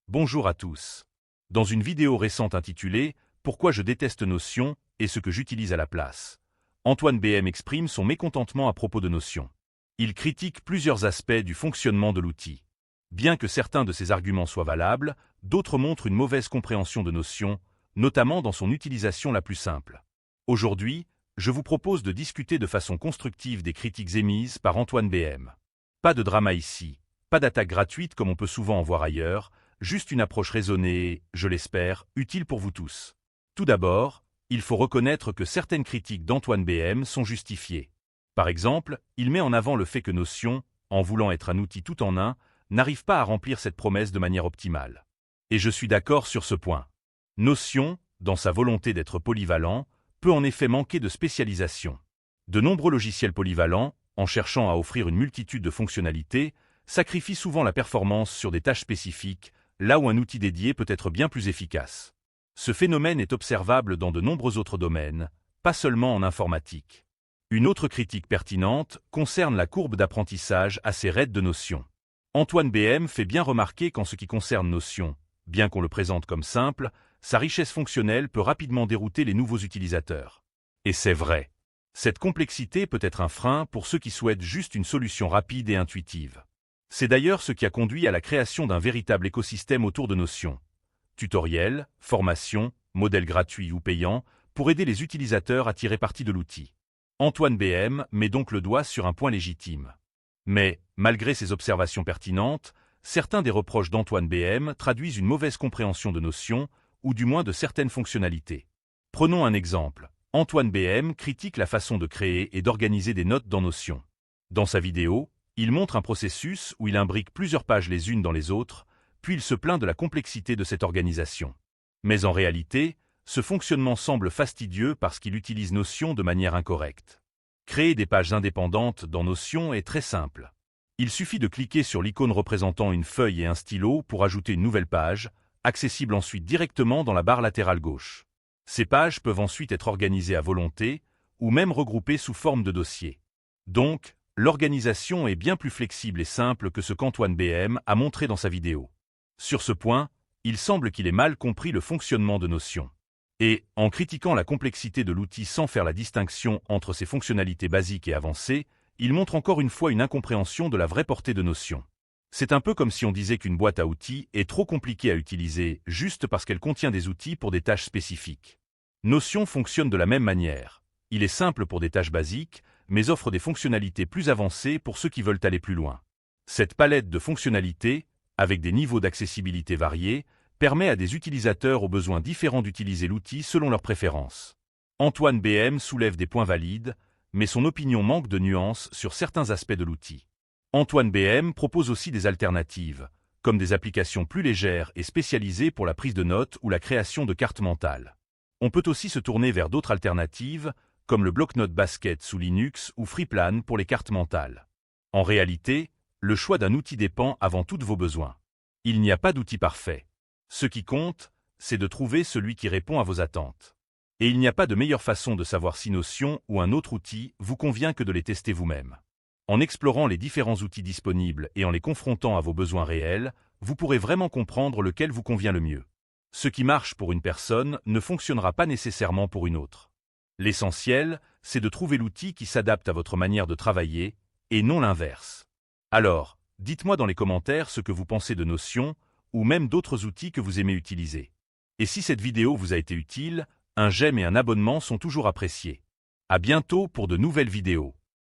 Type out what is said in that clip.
Bonjour à tous. Dans une vidéo récente intitulée « Pourquoi je déteste Notion et ce que j'utilise à la place », Antoine BM exprime son mécontentement à propos de Notion. Il critique plusieurs aspects du fonctionnement de l'outil. Bien que certains de ses arguments soient valables, d'autres montrent une mauvaise compréhension de Notion, notamment dans son utilisation la plus simple. Aujourd'hui, je vous propose de discuter de façon constructive des critiques émises par Antoine BM. Pas de drama ici, pas d'attaque gratuite comme on peut souvent en voir ailleurs, juste une approche raisonnée et, je l'espère, utile pour vous tous. Tout d'abord, il faut reconnaître que certaines critiques d'Antoine BM sont justifiées. Par exemple, il met en avant le fait que Notion, en voulant être un outil tout en un, n'arrive pas à remplir cette promesse de manière optimale. Et je suis d'accord sur ce point. Notion, dans sa volonté d'être polyvalent, peut en effet manquer de spécialisation. De nombreux logiciels polyvalents, en cherchant à offrir une multitude de fonctionnalités, sacrifient souvent la performance sur des tâches spécifiques, là où un outil dédié peut être bien plus efficace. Ce phénomène est observable dans de nombreux autres domaines, pas seulement en informatique. Une autre critique pertinente concerne la courbe d'apprentissage assez raide de Notion. Antoine BM fait bien remarquer qu'en ce qui concerne Notion, bien qu'on le présente comme simple, sa richesse fonctionnelle peut rapidement dérouter les nouveaux utilisateurs. Et c'est vrai. Cette complexité peut être un frein pour ceux qui souhaitent juste une solution rapide et intuitive. C'est d'ailleurs ce qui a conduit à la création d'un véritable écosystème autour de Notion. Tutoriels, formations, modèles gratuits ou payants, pour aider les utilisateurs à tirer parti de l'outil. Antoine BM met donc le doigt sur un point légitime. Mais, malgré ces observations pertinentes, certains des reproches d'Antoine BM traduisent une mauvaise compréhension de Notion, ou du moins de certaines fonctionnalités. Prenons un exemple. Antoine BM critique la façon de créer et d'organiser des notes dans Notion. Dans sa vidéo, il montre un processus où il imbrique plusieurs pages les unes dans les autres, puis il se plaint de la complexité de cette organisation. Mais en réalité, ce fonctionnement semble fastidieux parce qu'il utilise Notion de manière incorrecte. Créer des pages indépendantes dans Notion est très simple. Il suffit de cliquer sur l'icône représentant une feuille et un stylo pour ajouter une nouvelle page, accessible ensuite directement dans la barre latérale gauche. Ces pages peuvent ensuite être organisées à volonté, ou même regroupées sous forme de dossiers. Donc, l'organisation est bien plus flexible et simple que ce qu'Antoine BM a montré dans sa vidéo. Sur ce point, il semble qu'il ait mal compris le fonctionnement de Notion. Et, en critiquant la complexité de l'outil sans faire la distinction entre ses fonctionnalités basiques et avancées, il montre encore une fois une incompréhension de la vraie portée de Notion. C'est un peu comme si on disait qu'une boîte à outils est trop compliquée à utiliser juste parce qu'elle contient des outils pour des tâches spécifiques. Notion fonctionne de la même manière. Il est simple pour des tâches basiques, mais offre des fonctionnalités plus avancées pour ceux qui veulent aller plus loin. Cette palette de fonctionnalités, avec des niveaux d'accessibilité variés, permet à des utilisateurs aux besoins différents d'utiliser l'outil selon leurs préférences. Antoine BM soulève des points valides, mais son opinion manque de nuances sur certains aspects de l'outil. Antoine BM propose aussi des alternatives, comme des applications plus légères et spécialisées pour la prise de notes ou la création de cartes mentales. On peut aussi se tourner vers d'autres alternatives, comme le bloc-notes Basket sous Linux ou Freeplan pour les cartes mentales. En réalité, le choix d'un outil dépend avant tout de vos besoins. Il n'y a pas d'outil parfait. Ce qui compte, c'est de trouver celui qui répond à vos attentes. Et il n'y a pas de meilleure façon de savoir si Notion ou un autre outil vous convient que de les tester vous-même. En explorant les différents outils disponibles et en les confrontant à vos besoins réels, vous pourrez vraiment comprendre lequel vous convient le mieux. Ce qui marche pour une personne ne fonctionnera pas nécessairement pour une autre. L'essentiel, c'est de trouver l'outil qui s'adapte à votre manière de travailler, et non l'inverse. Alors, dites-moi dans les commentaires ce que vous pensez de Notion, ou même d'autres outils que vous aimez utiliser. Et si cette vidéo vous a été utile, un j'aime et un abonnement sont toujours appréciés. À bientôt pour de nouvelles vidéos.